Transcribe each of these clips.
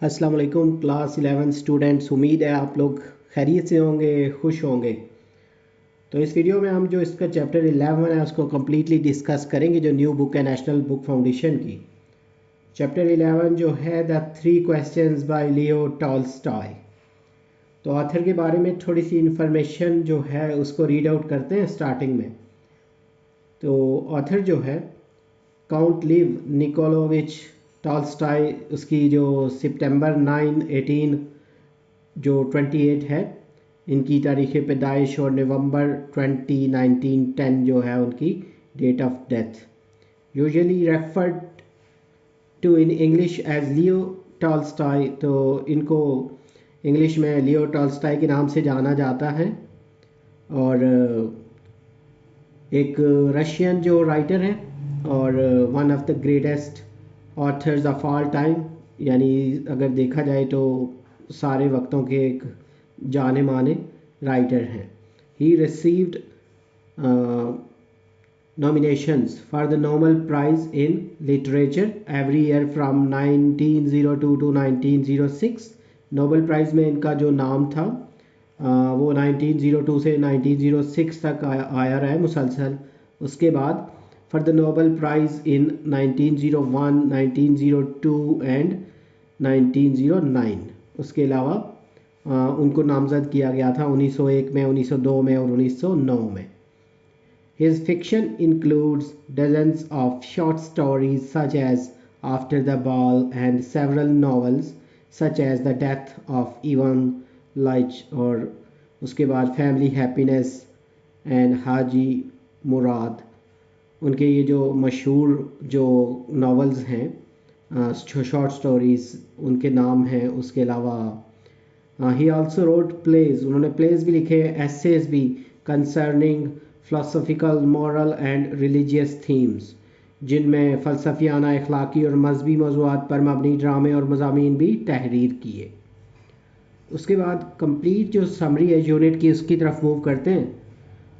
अस्सलाम वालेकुम class 11 students. उम्मीद है आप लोग खैरियत से होंगे, खुश होंगे। तो इस वीडियो में हम जो इसका चैप्टर 11 है उसको कम्प्लीटली डिस्कस करेंगे, जो न्यू बुक है नेशनल बुक फाउंडेशन की। चैप्टर 11 जो है the 3 questions bye Leo Tolstoy. तो ऑथर के बारे में थोड़ी सी इंफॉर्मेशन जो है उसको रीड आउट करते हैं स्टार्टिंग में। तो ऑथर जो है काउंट लिव निकोलोविच टॉल्स्टॉय, उसकी जो सितंबर 9 18 जो 28 है इनकी तारीख़ पैदाइश, और नवंबर 2019 10 जो है उनकी date of death. Usually referred to in English as Leo Tolstoy, तो इनको इंग्लिश में लियो टॉल्स्टॉय के नाम से जाना जाता है। और एक रशियन जो राइटर है और one of the greatest authors of all time, यानी अगर देखा जाए तो सारे वक्तों के एक जाने माने राइटर हैं। He received nominations for the Nobel Prize in Literature every year from 1902 to 1906। Nobel prize में इनका जो नाम था वो 1902 से 1906 तक आया रहा है मुसलसल। उसके बाद for the Nobel prize in 1901, 1902 and 1909। उसके अलावा उनको नामजद किया गया था 1901 में, 1902 में और 1909 में। His fiction includes dozens of short stories such as After the Ball and several novels such as The Death of Ivan Leich, और उसके बाद Family Happiness and हाजी मुराद। उनके ये जो मशहूर जो नॉवेल्स हैं, शॉर्ट स्टोरीज़, उनके नाम हैं। उसके अलावा ही आल्सो रोट प्लेज, उन्होंने प्लेज भी लिखे, एसेज भी concerning philosophical, moral and religious themes, जिनमें फ़लसफ़ियाना, अखलाकी और मजहबी मौज़ूआत पर मबनी ड्रामे और मज़ामीन भी तहरीर किए। उसके बाद कंप्लीट जो समरी है यूनिट की, उसकी तरफ मूव करते हैं।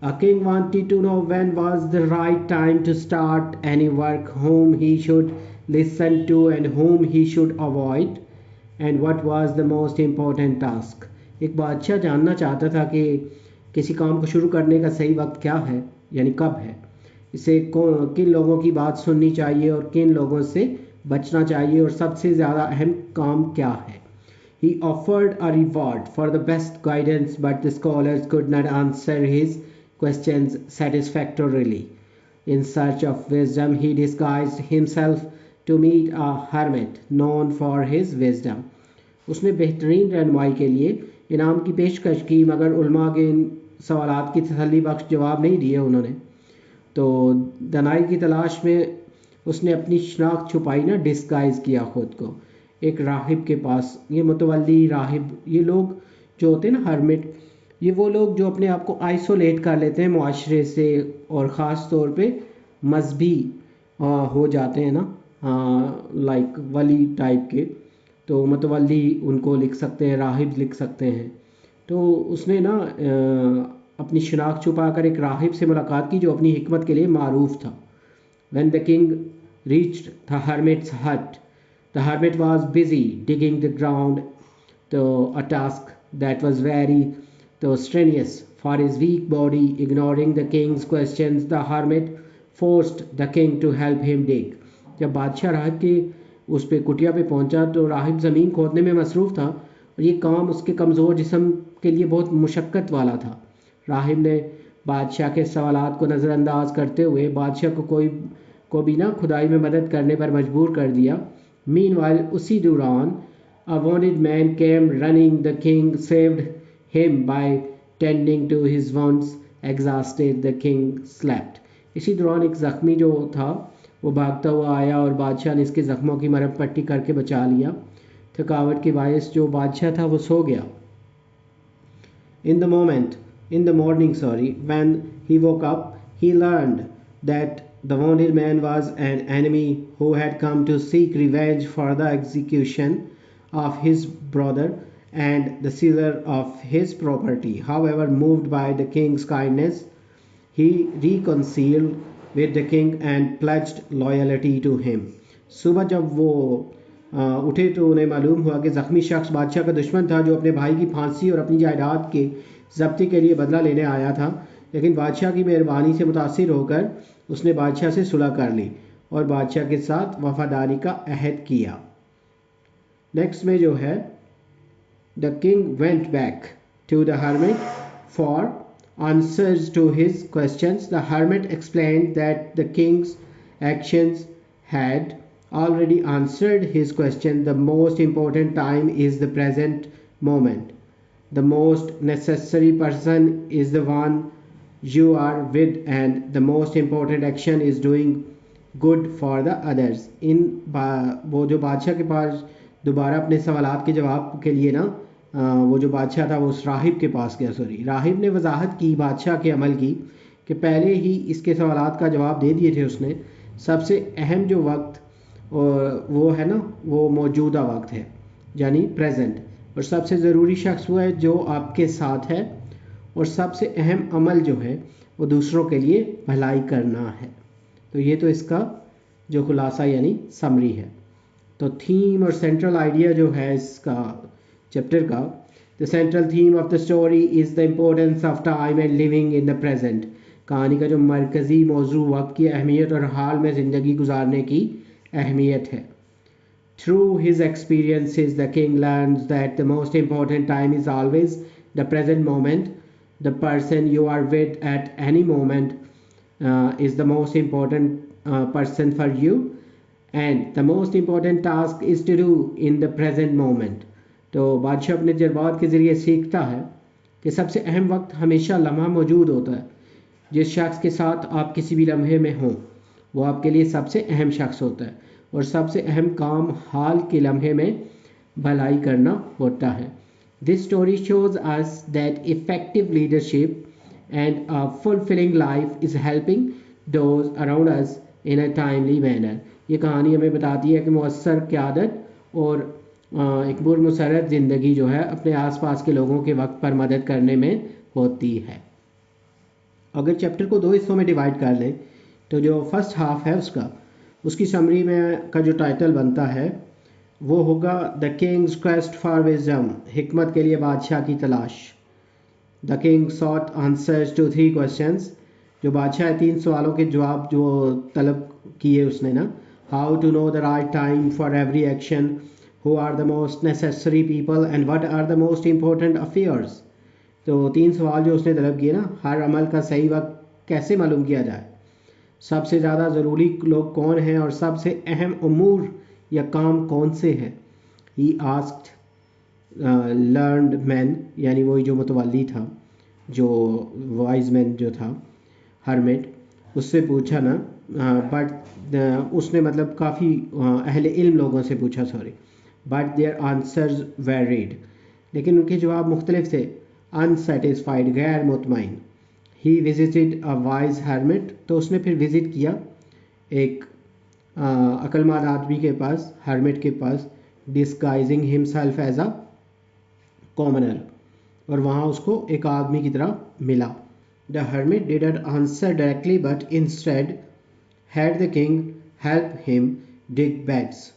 A king wanted to know when was the right time to start any work, whom he should listen to and whom he should avoid, and what was the most important task। एक बादशाह जानना चाहता था कि किसी काम को शुरू करने का सही वक्त क्या है, यानी कब है, इसे किन लोगों की बात सुननी चाहिए और किन लोगों से बचना चाहिए, और सबसे ज़्यादा अहम काम क्या है। He offered a reward for the best guidance, but the scholars could not answer his questions satisfactorily. In search of wisdom, he disguised himself to meet a hermit known for his wisdom। उसने बेहतरीन रहनुमाई के लिए इनाम की पेशकश की, मगर उलमा के इन सवालात की तसल्ली बख्श जवाब नहीं दिए उन्होंने। तो दनाई की तलाश में उसने अपनी शनाख्त छुपाई ना, डिस्गाइज किया ख़ुद को एक राहिब के पास। ये मुतवल्ली राहिब, ये लोग जो होते हैं ना हर्मिट, ये वो लोग जो अपने आप को आइसोलेट कर लेते हैं मुआशरे से, और ख़ास तौर पे मजहबी हो जाते हैं ना, लाइक वली टाइप के। तो मुतवल्ली उनको लिख सकते हैं, राहिब लिख सकते हैं। तो उसने ना अपनी शनाख्त छुपा कर एक राहिब से मुलाकात की जो अपनी हिकमत के लिए मारूफ था। When the king reached the hermit's hut, the hermit was busy digging the ground, a task that was very strenuous for his weak body. Ignoring the king's questions, the hermit forced the king to help him dig। जब बादशाह राहिब के उस पे कुटिया पे पहुंचा तो राहिब ज़मीन खोदने में मसरूफ़ था, और ये काम उसके कमज़ोर जिस्म के लिए बहुत मुशक्क़त वाला था। राहिब ने बादशाह के सवालात को नज़रअंदाज करते हुए बादशाह को भी ना खुदाई में मदद करने पर मजबूर कर दिया। मीनवाइल उसी दौरान a wounded man came running, the king saved him by tending to his wounds, exhausted the king slept। इसी दौरान एक ज़ख्मी जो था वो भागता हुआ आया और बादशाह ने इसके ज़ख्मों की मरहम पट्टी करके बचा लिया। थकावट के बायस जो बादशाह था वो सो गया। In the morning, when he woke up, he learned that the wounded man was an enemy who had come to seek revenge for the execution of his brother and the seizure of his property। However, moved by the king's kindness, he reconciled with the king and pledged loyalty to him। सुबह जब वो उठे तो उन्हें मालूम हुआ कि ज़ख्मी शख्स बादशाह का दुश्मन था जो अपने भाई की फांसी और अपनी जायदाद के ज़ब्ती के लिए बदला लेने आया था। लेकिन बादशाह की मेहरबानी से मुतासिर होकर उसने बादशाह से सुलह कर ली और बादशाह के साथ वफादारी का अहद किया। नेक्स्ट में जो है, the king went back to the hermit for answers to his questions. The hermit explained that the king's actions had already answered his question. The most important time is the present moment. The most necessary person is the one you are with, and the most important action is doing good for the others. वो जो बादशाह के पास दोबारा अपने सवालात के जवाब के लिए ना वो जो बादशाह था वो उस राहिब के पास गया। राहिब ने वजाहत की बादशाह के अमल की कि पहले ही इसके सवालात का जवाब दे दिए थे उसने। सबसे अहम जो वक्त वो है ना, वो मौजूदा वक्त है यानी प्रेजेंट, और सबसे ज़रूरी शख्स वो है जो आपके साथ है, और सबसे अहम अमल जो है वो दूसरों के लिए भलाई करना है। तो ये तो इसका जो खुलासा यानी समरी है। तो थीम और सेंट्रल आइडिया जो है इसका चैप्टर का, the central theme of the story is the importance of time and living in the present. कहानी का जो मरकज़ी मौजू वक्त की अहमियत और हाल में ज़िंदगी गुजारने की अहमियत है। Through his experiences, the king learns that the most important time is always the present moment. The person you are with at any moment is the most important person for you, and the most important task is to do in the present moment. तो बादशाह अपने जज्बात के ज़रिए सीखता है कि सबसे अहम वक्त हमेशा लम्हा मौजूद होता है। जिस शख्स के साथ आप किसी भी लम्हे में हों वो आपके लिए सबसे अहम शख्स होता है, और सबसे अहम काम हाल के लम्हे में भलाई करना होता है। This story shows us that effective leadership and a fulfilling life is helping those around us in a timely manner. ये कहानी हमें बताती है कि मुअस्सर क़यादत और एक पुरमसरत ज़िंदगी जो है अपने आसपास के लोगों के वक्त पर मदद करने में होती है। अगर चैप्टर को दो हिस्सों में डिवाइड कर लें तो जो फर्स्ट हाफ है उसकी समरी में का जो टाइटल बनता है वो होगा the king's quest for wisdom, हिकमत के लिए बादशाह की तलाश। The king sought answers to 3 questions, जो बादशाह है 3 सवालों के जवाब जो तलब किए उसने ना। How to know the right time for every action, who are the most necessary people and what are the most important affairs. तो 3 सवाल जो उसने तलब किए ना, हर अमल का सही वक्त कैसे मालूम किया जाए, सबसे ज़्यादा ज़रूरी लोग कौन हैं और सबसे अहम उमूर या काम कौन से हैं। ही आस्क्ड लर्नड मैन, यानी वही जो मुतवल्ली था, जो वाइज मैन जो था हरमिट, उससे पूछा ना। बट उसने मतलब काफ़ी अहले इल्म लोगों से पूछा, बट देयर आंसर्स वेरीड, लेकिन उनके जवाब मुख्तलिफ थे। अनसेटिस्फाइड, गैर मुतमईन। He visited a wise hermit, तो उसने फिर विज़िट किया एक अक्लमंद आदमी के पास, हरमिट के पास, डिस्गाइजिंग हिमसेल्फ एज अ कॉमनर, और वहाँ उसको एक आदमी की तरह मिला। The hermit didn't answer directly but instead had the king help him dig beds.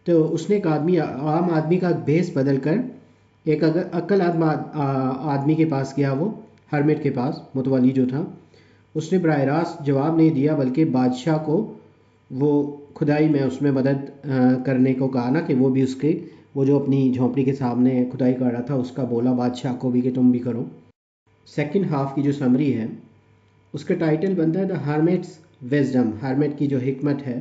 तो उसने एक आम आदमी का भेस बदल कर एक अक्लमंद आदमी के पास गया, वो हरमिट के पास, मुतवली जो था। उसने बराह रास्त जवाब नहीं दिया बल्कि बादशाह को वो खुदाई में उसमें मदद करने को कहा ना, कि वो भी उसके वो जो अपनी झोंपड़ी के सामने खुदाई कर रहा था उसका बोला बादशाह को भी कि तुम भी करो। सेकंड हाफ की जो समरी है उसका टाइटल बनता है द हरमिट्स विजडम, हरमिट की जो हिकमत है।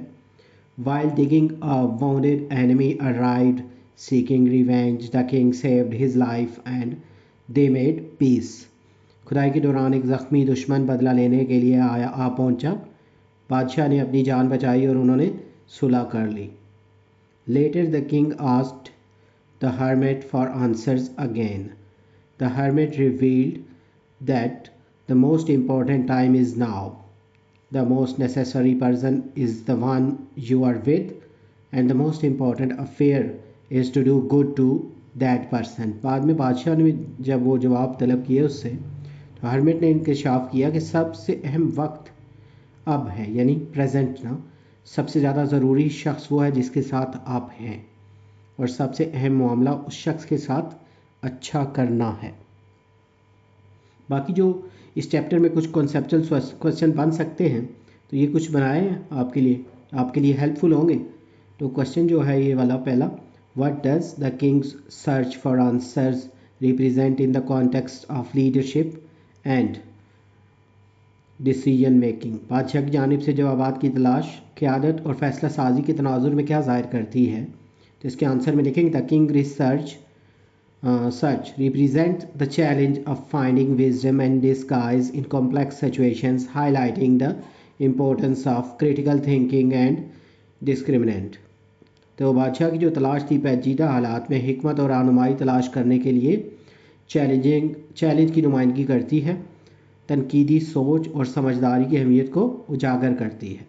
While digging a wounded enemy arrived seeking revenge, the king saved his life and they made peace. खुदाई के दौरान एक ज़ख्मी दुश्मन बदला लेने के लिए आ पहुंचा। बादशाह ने अपनी जान बचाई और उन्होंने सुलह कर ली। Later the king asked the hermit for answers again. The hermit revealed that the most important time is now. The most necessary person is the one you are with, and the most important affair is to do good to that person. बाद में बादशाह ने जब वो जवाब तलब किए उससे, तो हरमिट ने इंकशाफ किया कि सबसे अहम वक्त अब है, यानी प्रेजेंट ना। सबसे ज़्यादा ज़रूरी शख्स वो है जिसके साथ आप हैं, और सबसे अहम मामला उस शख्स के साथ अच्छा करना है। बाकी जो इस चैप्टर में कुछ कॉन्सेप्चुअल क्वेश्चन बन सकते हैं, तो ये कुछ बनाए हैं आपके लिए हेल्पफुल होंगे। तो क्वेश्चन जो है ये वाला पहला, what does the Kings search for answers represent in the context of leadership and decision making. बादशाह की जानिब से जवाबात की तलाश क़यादत और फैसला साजी के तनाजुर में क्या ज़ाहिर करती है। तो इसके आंसर में लिखेंगे the king research such represent the challenge of finding wisdom and disguise in complex situations, highlighting the importance of critical thinking and discriminant। तो बादशाह की जो तलाश थी पेचीदा हालात में हिकमत और रहनुमाई तलाश करने के लिए चैलेंज की नुमाइंदगी करती है, तनकीदी सोच और समझदारी की अहमियत को उजागर करती है।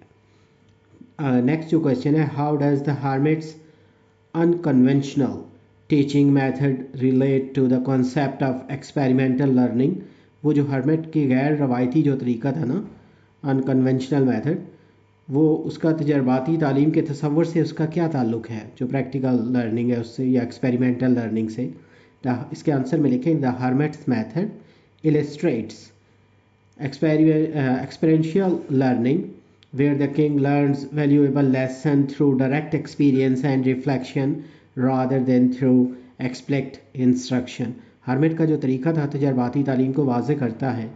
नेक्स्ट जो क्वेश्चन है, how does the hermit's unconventional teaching method relate to the concept of experiential learning. वो जो हर्मिट की गैर रवायती जो तरीका था ना, अनकन्वेंशनल मेथड, वो उसका तजर्बाती तालीम के तसव्वुर से उसका क्या ताल्लुक़ है, जो प्रैक्टिकल लर्निंग है उससे या एक्सपेरिमेंटल लर्निंग से। इसके आंसर में लिखें the hermits method illustrates experiential learning where the king learns valuable lesson through direct experience and reflection rather than through explicit instruction। Hermit का जो तरीका था तजर्बाती तालीम को वाज़े करता है,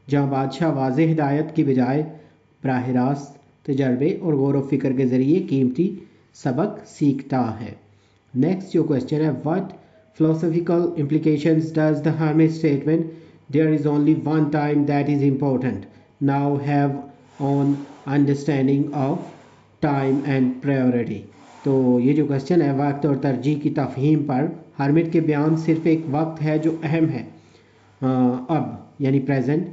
जहाँ बादशाह वाज़े हिदायत की बजाय बराह रास्त तजर्बे और गौर व फिक्र के ज़रिए कीमती सबक सीखता है। नेक्स्ट जो क्वेश्चन है, what philosophical implications does the hermit statement there is only one time that is important now have on understanding of time and priority। तो ये जो क्वेश्चन है वक्त और तरजीह की तफहीम पर हर्मिट के बयान सिर्फ एक वक्त है जो अहम है अब यानी प्रेजेंट,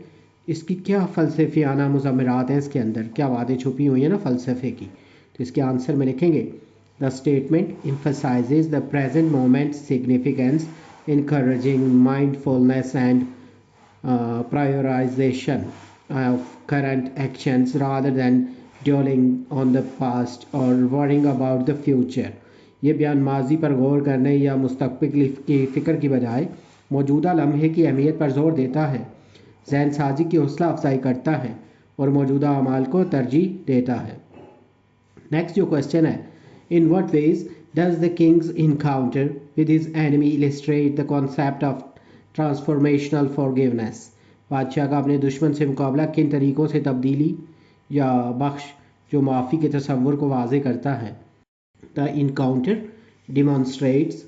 इसकी क्या फ़लसफ़ियाना मुज़म्मरात हैं, इसके अंदर क्या बातें छुपी हुई हैं ना फ़लसफ़े की। तो इसके आंसर में लिखेंगे the statement emphasizes the present moment's significance, encouraging mindfulness and prioritization of current actions rather than dwelling on the past or worrying about the future। ये बयान माजी पर गौर करने या मुस्तक़बिल की फ़िक्र की बजाय मौजूदा लम्हे की अहमियत पर जोर देता है, ज़हन साजी की हौसला अफजाई करता है और मौजूदा अमाल को तरजीह देता है। नेक्स्ट जो क्वेश्चन है, in what ways does the king's encounter with his enemy illustrate the concept of transformational forgiveness. बादशाह का अपने दुश्मन से मुकाबला किन तरीक़ों से तब्दीली या बख्श जो माफ़ी के तसव्वुर को वाज़े करता है। The encounter demonstrates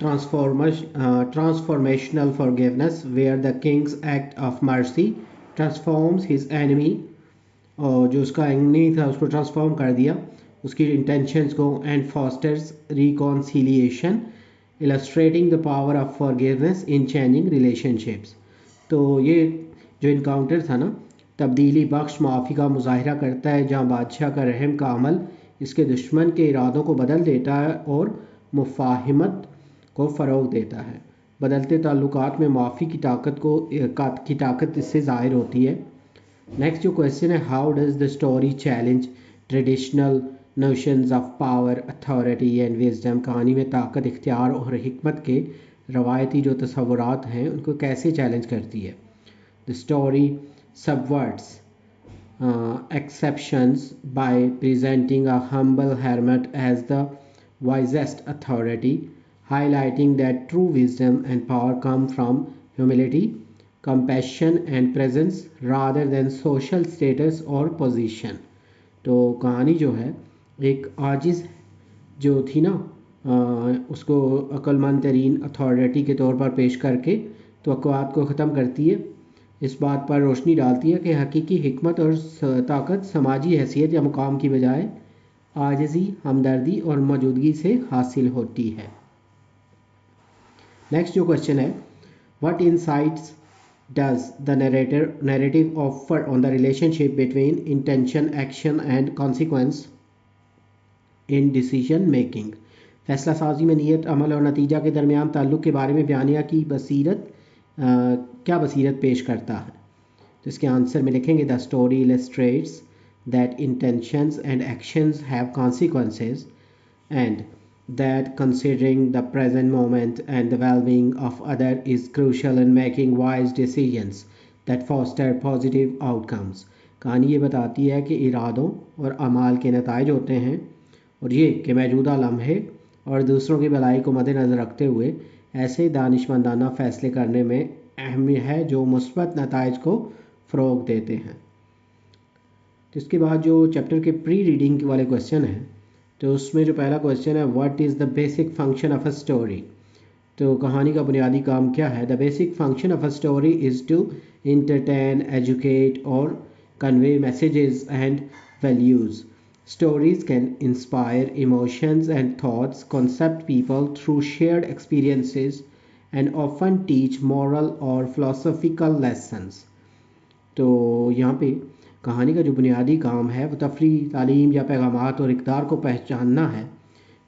transformational forgiveness where the king's act of mercy transforms his enemy, और जो उसका एनिमी था उसको ट्रांसफॉर्म कर दिया उसकी इंटेंशंस को, and fosters reconciliation illustrating the power of forgiveness in changing relationships. तो ये जो इनकाउंटर था ना, तब्दीली बख्श माफ़ी का मुजाहरा करता है, जहाँ बादशाह का रहम का अमल इसके दुश्मन के इरादों को बदल देता है और मुफाहिमत को फ़रोग़ देता है। बदलते ताल्लुकात में माफ़ी की ताकत इससे ज़ाहिर होती है। नेक्स्ट जो क्वेश्चन है, how does the story challenge traditional notions of power authority and wisdom. कहानी में ताकत, इख्तियार और हिकमत के रवायती जो तसव्वुरात हैं उनको कैसे चैलेंज करती है। The story subverts exceptions by presenting a humble hermit as the wisest authority, highlighting that true wisdom and power come from humility, compassion and presence rather than social status or position। तो कहानी जो है एक आजिज़ जो थी ना उसको अक्लमंद तरीन अथॉरिटी के तौर पर पेश करके तवक्कुआत को ख़त्म करती है, इस बात पर रोशनी डालती है कि हकीकी हिकमत और ताकत समाजी हैसियत या मुकाम की बजाय आजिज़ी, हमदर्दी और मौजूदगी से हासिल होती है। नेक्स्ट जो क्वेश्चन है, what insights does the narrative offer on the relationship between intention, action and consequence in decision making. फैसला साजी में नीयत, अमल और नतीजा के दरमियान ताल्लुक़ के बारे में बयानिया की क्या बसीरत पेश करता है। तो इसके आंसर में लिखेंगे the story illustrates that intentions and actions have consequences, and that considering the present moment and the well-being of others is crucial in making wise decisions that foster positive outcomes। कहानी ये बताती है कि इरादों और अमाल के नताइज होते हैं, और ये कि मौजूदा लम्हे और दूसरों की भलाई को मद्देनज़र रखते हुए ऐसे दानिशमंदाना फ़ैसले करने में अहम है जो मुस्बत नताइज को फ़रोग़ देते हैं। तो इसके बाद जो चैप्टर के प्री रीडिंग वाले क्वेश्चन हैं, तो उसमें जो पहला क्वेश्चन है, what is the basic function of a story. तो कहानी का बुनियादी काम क्या है। The basic function of a story is to entertain, educate, or convey messages and values. Stories can inspire emotions and thoughts, concept people through shared experiences, and often teach moral or philosophical lessons. तो यहाँ पे कहानी का जो बुनियादी काम है वो तफरीह, तालीम या पैगामात और इक़दार को पहचानना है।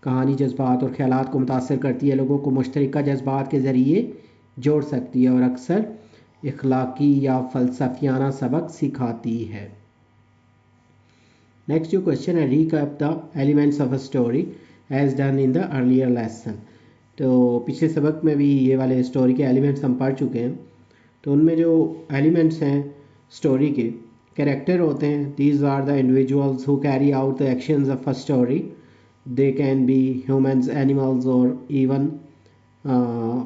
कहानी जज्बात और ख़यालात को मुतासर करती है, लोगों को मुश्तरका जज्बात के ज़रिए जोड़ सकती है और अक्सर इखलाकी या फ़लसफ़ियाना सबक सिखाती है। नेक्स्ट जो क्वेश्चन है, recap the elements of a story as done in the earlier lesson. तो पिछले सबक में भी ये वाले स्टोरी के एलिमेंट्स हम पढ़ चुके हैं। तो उनमें जो एलिमेंट्स हैं स्टोरी के, कैरेक्टर होते हैं। These are the individuals who carry out the actions of a story. They can be humans, animals और इवन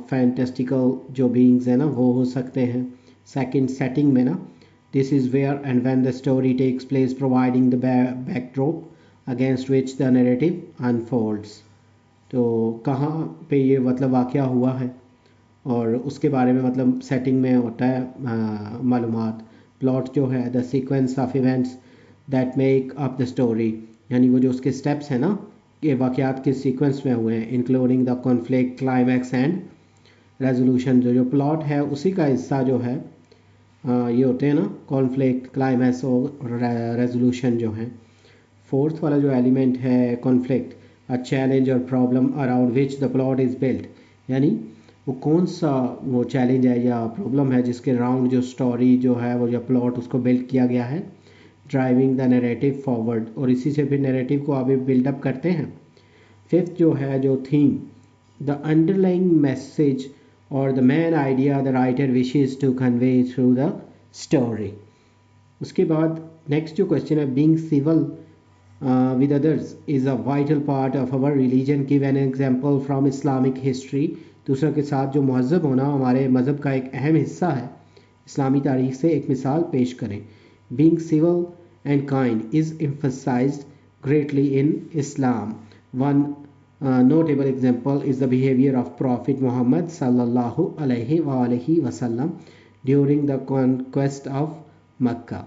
फैंटेस्टिकल जो बीइंग्स हैं ना, वो हो सकते हैं। सेकंड, सेटिंग में ना, this is where and when the story takes place, providing the backdrop against which the narrative unfolds. तो कहाँ पे ये मतलब वाक़या हुआ है और उसके बारे में मतलब सेटिंग में होता है मालूमात। प्लॉट जो है, the sequence of events that make up the story, यानी वो जो उसके स्टेप्स हैं ना कि वाक़यात के सीक्वेंस में हुए हैं, including the conflict, climax and resolution. जो प्लॉट है उसी का हिस्सा जो है ये होते हैं ना, कॉन्फ्लिक्ट, क्लाइमैक्स और रेजोल्यूशन जो है। फोर्थ वाला जो एलिमेंट है, कॉन्फ्लिक्ट, अ चैलेंज और problem around which the plot is built, यानी वो कौन सा वो चैलेंज है या प्रॉब्लम है जिसके राउंड जो स्टोरी जो है वो या प्लॉट उसको बिल्ड किया गया है। ड्राइविंग द नैरेटिव फॉरवर्ड, और इसी से फिर नैरेटिव को आगे बिल्डअप करते हैं। फिफ्थ जो है जो थीम, द अंडरलाइंग मैसेज और the main idea the writer wishes to convey through the story. उसके बाद नेक्स्ट जो क्वेश्चन है, being civil with others is a vital part of our religion. Give an example from Islamic history. दूसरों के साथ जो महज़ब होना हमारे मज़हब का एक अहम हिस्सा है। इस्लामी तारीख़ से एक मिसाल पेश करें। Being civil and kind is emphasized greatly in Islam. One notable example is the behavior of Prophet Muhammad sallallahu alaihi wasallam during the conquest of Makkah.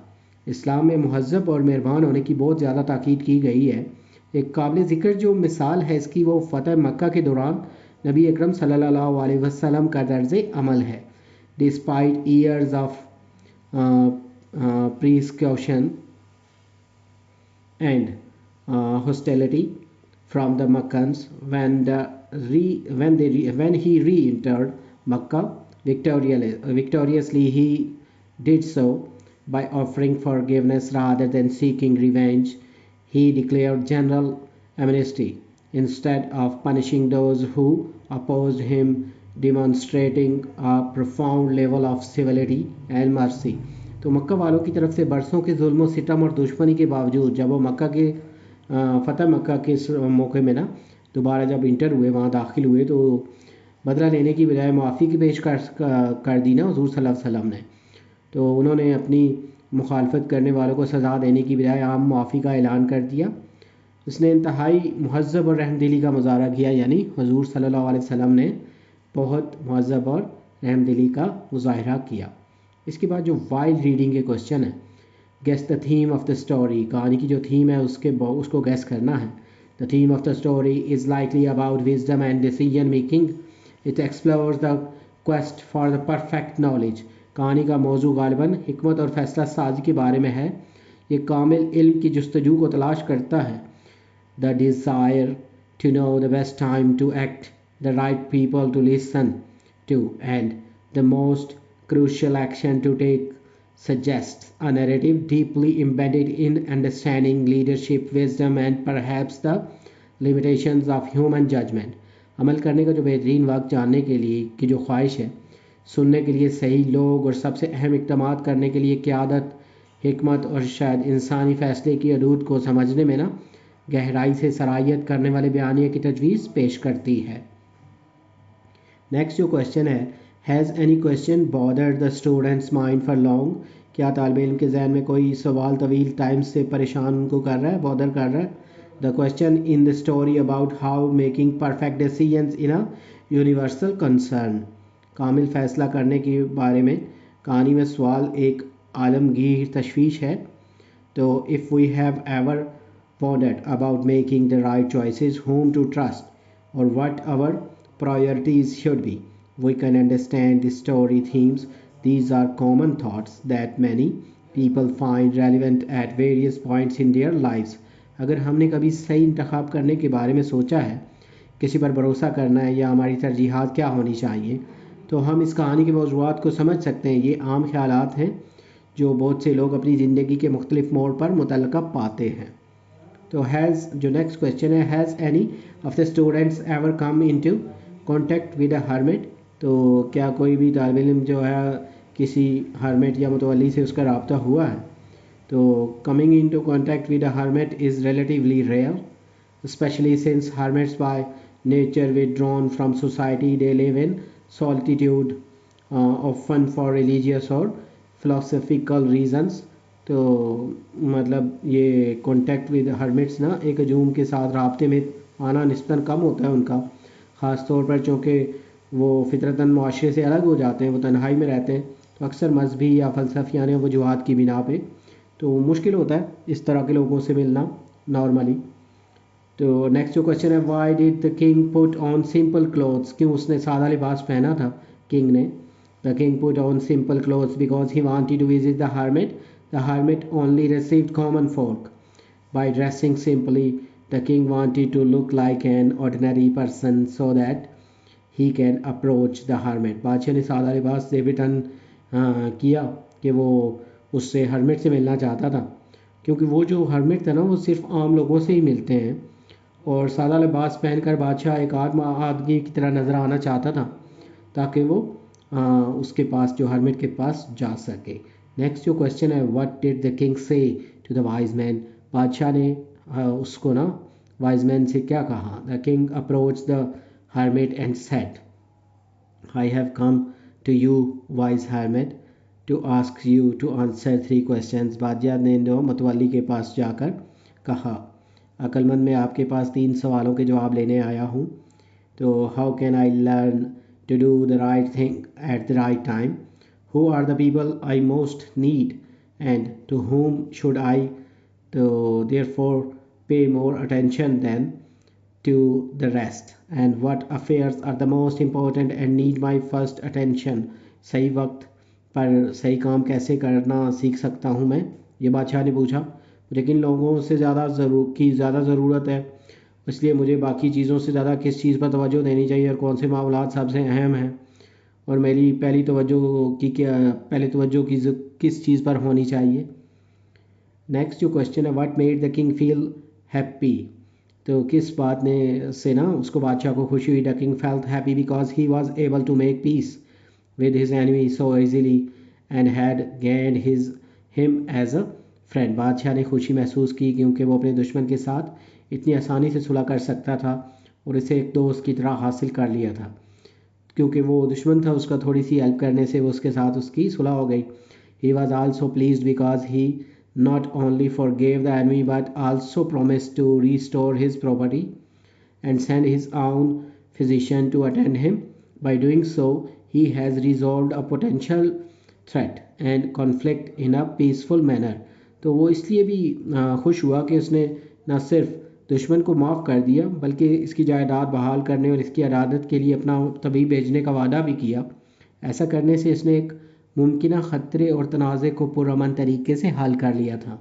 इस्लाम में मुहज़्ज़ब और मेहरबान होने की बहुत ज़्यादा ताकीद की गई है। एक काबिल ज़िक्र जो मिसाल है इसकी, वो फ़तह मक्का के दौरान नबी अकरम सल्लल्लाहु अलैहि वसल्लम का तर्ज़ अमल है। Despite years of precaution and hostility from the Meccans, when he re-entered Makkah victoriously, he did so by offering forgiveness rather than seeking revenge. He declared general amnesty instead of punishing those who opposed him, demonstrating a profound level of civility and mercy. तो मक्का वालों की तरफ से बरसों के जुल्म सितम और दुश्मनी के बावजूद जब वो मक्का के फ़तह मक्का के मौके में ना दोबारा जब इंटर हुए, वहाँ दाखिल हुए, तो बदला लेने की बजाय मुआफ़ी की पेश कर दी ना हुज़ूर सल्लल्लाहु अलैहि वसल्लम ने। तो उन्होंने अपनी मुखालफत करने वालों को सज़ा देने की बजाय आम मुआफ़ी का ऐलान कर दिया। उसने इंतहाई मुहज़्ज़ब और रहमदिली का मुजाहरा किया, यानी हुज़ूर सल्लल्लाहु अलैहि वसल्लम ने बहुत मुहज़्ज़ब और रहमदिली का मुजाहरा किया। इसके बाद जो वाइल्ड रीडिंग के क्वेश्चन है, guess the theme of the story. कहानी की जो थीम है उसको गेस करना है। The theme of the story is likely about wisdom and decision making. It explores the quest for the perfect knowledge. कहानी का मौजू गालिबन हिकमत और फैसला साजी के बारे में है। ये कामिल इल्म की जुस्तजू को तलाश करता है। The desire to know the best time to act, the right people to listen to, and the most crucial action to take suggests a narrative deeply embedded in understanding leadership, wisdom, and perhaps the limitations of human judgment. अमल करने का जो बेहतरीन वक्त जानने के लिए की जो ख्वाहिश है, सुनने के लिए सही लोग और सबसे अहम इक़दामात करने के लिए क़यादत, हिकमत और शायद इंसानी फ़ैसले की हदूद को समझने में ना गहराई से सराहियत करने वाले बयानिए की तजवीज़ पेश करती है। नेक्स्ट जो क्वेश्चन है, has any question bothered the students mind for long, क्या तालिब इल्म के जहन में कोई सवाल तवील टाइम से परेशान उनको कर रहा है, बॉदर कर रहा है। The question in the story about how making perfect decisions in a universal concern, कामिल फ़ैसला करने के बारे में कहानी में सवाल एक आलमगीर तशवीश है। तो if we have ever pondered about making the right choices, whom to trust, or what our priorities should be, we can understand the story themes. These are common thoughts that many people find relevant at various points in their lives. अगर हमने कभी सही इंतखाब करने के बारे में सोचा है, किसी पर भरोसा करना है या हमारी तरजीहात क्या होनी चाहिए, तो हम इस कहानी के मौज़ूआत को समझ सकते हैं। ये आम ख्यालात हैं जो बहुत से लोग अपनी ज़िंदगी के मुख्तलिफ मोड़ पर मुतल्लका पाते हैं। तो हैज़ जो नेक्स्ट क्वेश्चन है, has any of the students ever come into contact with a hermit, तो क्या कोई भी तालिब इल्म जो है किसी हर्मिट या मुतवल्ली से उसका रब्ता हुआ है। तो coming into contact with a hermit is relatively rare, especially since hermits by nature withdrawn from society, they live in solitude, often for religious or philosophical reasons. तो मतलब ये कॉन्टेक्ट विद हर्मिट्स ना एक हजूम के साथ रबते में आना निस्बतन कम होता है उनका, ख़ास तौर पर चूँकि वो फितरतन माशरे से अलग हो जाते हैं, वो तन्हाई में रहते हैं, तो अक्सर मजहबी या फ़लसफ़ियाना वजूहात की बिना पे तो मुश्किल होता है इस तरह के लोगों से मिलना नॉर्मली। तो नेक्स्ट जो क्वेश्चन है, why did the king put on simple clothes, क्यों उसने सादा लिबास पहना था किंग ने। The king put on simple clothes because he wanted to visit the hermit. The hermit only received common folk. By dressing simply, the king wanted to look like an ordinary person so that he can approach the hermit. बादशाह ने सादा लिबास से return किया कि वो उससे hermit से मिलना चाहता था, क्योंकि वो जो हर्मिट था ना वो सिर्फ आम लोगों से ही मिलते हैं, और सादा लिबास पहनकर बादशाह एक आदमी की तरह नज़र आना चाहता था ताकि वो उसके पास जो हर्मिट के पास जा सके। नेक्स्ट जो क्वेश्चन है, what did the king say to the wise man, बादशाह ने उसको ना वाइज मैन से क्या कहा। The king approach the hermit and said, I have come to you wise hermit to ask you to answer 3 questions. बादशाह ने जो मतवाली के पास जाकर कहा, अक्लमंद मैं आपके पास 3 सवालों के जवाब लेने आया हूँ। तो how can I learn to do the right thing at the right time, who are the people I most need, and to whom should I therefore pay more attention than to the rest, and what affairs are the most important and need my first attention. सही वक्त पर सही काम कैसे करना सीख सकता हूँ मैं, ये बादशाह ने पूछा। मुझे किन लोगों से ज़्यादा ज़रूरत है, इसलिए मुझे बाकी चीज़ों से ज़्यादा किस चीज़ पर तवज्जो देनी चाहिए और कौन से मामलात सबसे अहम हैं, और मेरी पहली तवज्जो की किस चीज़ पर होनी चाहिए। नेक्स्ट जो क्वेश्चन है, what made the king feel happy, तो किस बात ने से ना उसको बादशाह को खुशी हुई। The king felt happy because he was able to make peace with his enemy so easily and had gained him as a friend. बादशाह ने खुशी महसूस की क्योंकि वो अपने दुश्मन के साथ इतनी आसानी से सुलह कर सकता था और इसे एक दोस्त की तरह हासिल कर लिया था, क्योंकि वो दुश्मन था उसका, थोड़ी सी हेल्प करने से वो उसके साथ उसकी सुलह हो गई. He was also pleased because he not only forgave the enemy but also promised to restore his property and send his own physician to attend him. By doing so, he has resolved a potential threat and conflict in a peaceful manner. तो वो इसलिए भी खुश हुआ कि उसने न सिर्फ दुश्मन को माफ़ कर दिया बल्कि इसकी जायदाद बहाल करने और इसकी अदालत के लिए अपना तबीब भेजने का वादा भी किया. ऐसा करने से इसने एक मुमकिन ख़तरे और तनाज़े को पुरअमन तरीके से हल कर लिया था.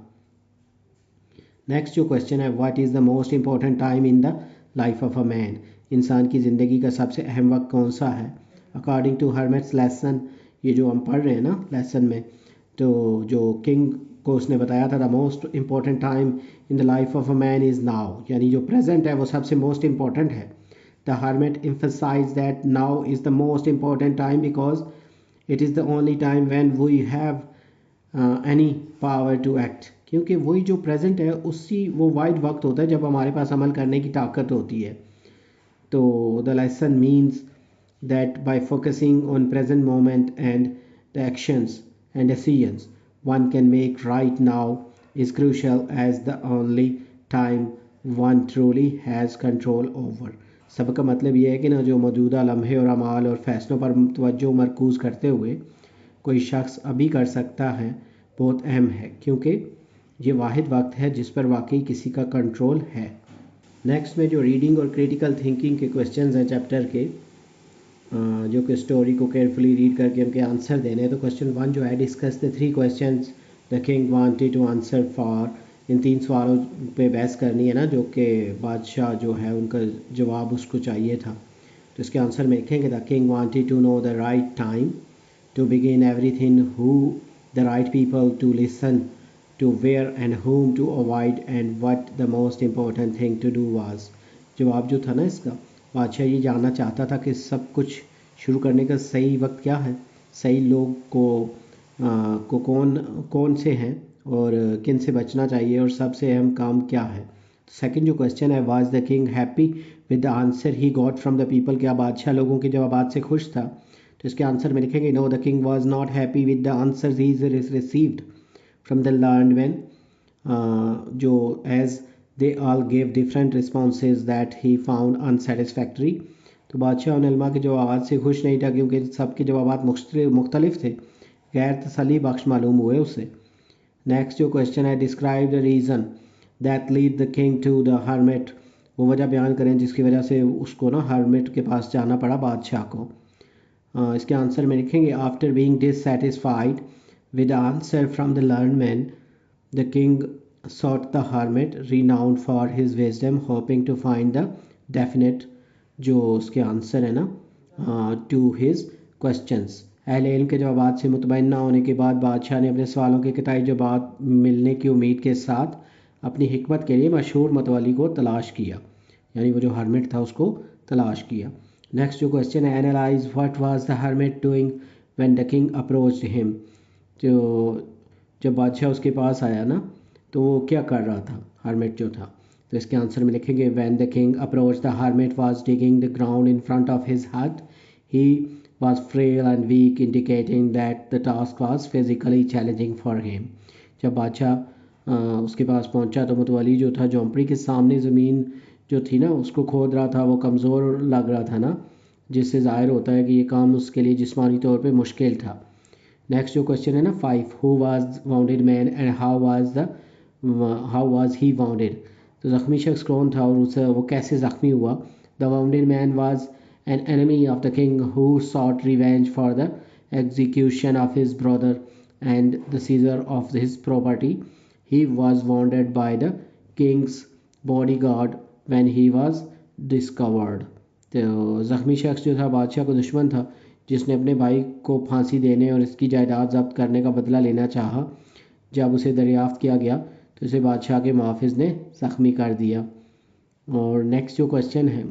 नेक्स्ट जो क्वेश्चन है, what is the most important time in the life of a man, इंसान की ज़िंदगी का सबसे अहम वक्त कौन सा है. अकॉर्डिंग टू हर्मिट्स लेसन, ये जो हम पढ़ रहे हैं ना लेसन में, तो जो किंग को उसने बताया था the most important time in the life of a man is now, यानी जो प्रेजेंट है वो सबसे मोस्ट इम्पॉर्टेंट है. The hermit emphasized that now is the most important time because it is the only time when we have any power to act. क्योंकि वही जो present है उसी वो वाइड वक्त होता है जब हमारे पास अमल करने की ताकत होती है. तो the lesson means that by focusing on present moment and the actions and decisions one can make right now is crucial as the only time one truly has control over. सबका मतलब ये है कि ना जो मौजूदा लम्हे और अमाल और फैसलों पर तवज्जो मरकूज़ करते हुए कोई शख्स अभी कर सकता है बहुत अहम है क्योंकि ये वाहिद वक्त है जिस पर वाकई किसी का कंट्रोल है. नेक्स्ट में जो रीडिंग और क्रिटिकल थिंकिंग के क्वेश्चंस हैं चैप्टर के, जो कि स्टोरी को केयरफुली रीड करके उनके आंसर देने हैं. तो क्वेश्चन 1 जो है, discuss the 3 questions the king wanted to answer for. इन 3 सवालों पे बहस करनी है ना जो कि बादशाह जो है उनका जवाब उसको चाहिए था. तो इसके आंसर में लिखेंगे the king wanted to know the right time to begin everything, who the right people to listen to, where and whom to avoid, and what the most important thing to do was. जवाब जो था ना इसका, बादशाह ये जानना चाहता था कि सब कुछ शुरू करने का सही वक्त क्या है, सही लोग को कौन से हैं और किन से बचना चाहिए और सबसे अहम काम क्या है. सेकंड जो क्वेश्चन है, was the king happy with the answer he got from the people. क्या बादशाह लोगों के जवाबात से खुश था. तो इसके आंसर में लिखेंगे no, the king was not happy with the answer he received from the learned man, जो as they all gave different responses that he found unsatisfactory. तो बादशाह उन इल्मा के जवाब से खुश नहीं था क्योंकि सबके जवाब मुख्तलिफ थे, गैर तसल्ली बख्श मालूम हुए उसे. नेक्स्ट जो क्वेश्चन है, describe the reason that lead the king to the hermit. वो वजह बयान करें जिसकी वजह से उसको ना हर्मिट के पास जाना पड़ा बादशाह को. इसके आंसर में लिखेंगे after being dissatisfied with answer from the learned man the king sought the hermit renowned for his wisdom hoping to find the definite जो उसके आंसर है ना to his questions. अहले इल्म के जवाबात से मुतमईन ना होने के बाद बादशाह ने अपने सवालों के कताई जवाब मिलने की उम्मीद के साथ अपनी हिकमत के लिए मशहूर मतवाली को तलाश किया, यानी वो जो हर्मिट था उसको तलाश किया. नेक्स्ट जो क्वेश्चन है, analyse what was the hermit doing when the king approached him. जो जब बादशाह उसके पास आया ना तो वो क्या कर रहा था, हर्मिट जो था. तो इसके आंसर में लिखेंगे when the king approach the hermit was digging the ground in front of his hut, he was frail and weak indicating that the task was physically challenging for him. जब बादशाह उसके पास पहुंचा तो मुतवली जो था झोंपड़ी के सामने ज़मीन जो थी ना उसको खोद रहा था, वो कमज़ोर लग रहा था ना, जिससे ज़ाहिर होता है कि ये काम उसके लिए जिस्मानी तौर पर मुश्किल था. नेक्स्ट जो क्वेश्चन है ना 5, who was bounded man and how was he bounded. तो ज़ख्मी शख्स कौन था और उसे वो कैसे ज़ख्मी हुआ. The wounded man was an enemy of the king who sought revenge for the execution of his brother and the seizure of his property. He was wounded by the king's body guard when he was discovered. तो ज़ख्मी शख्स जो था बादशाह को दुश्मन था जिसने अपने भाई को फांसी देने और इसकी जायदाद जब्त करने का बदला लेना चाहा. जब उसे दरियाफ्त किया गया तो इसे बादशाह के मुहाफिज ने ज़ख्मी कर दिया. और नेक्स्ट जो क्वेश्चन है,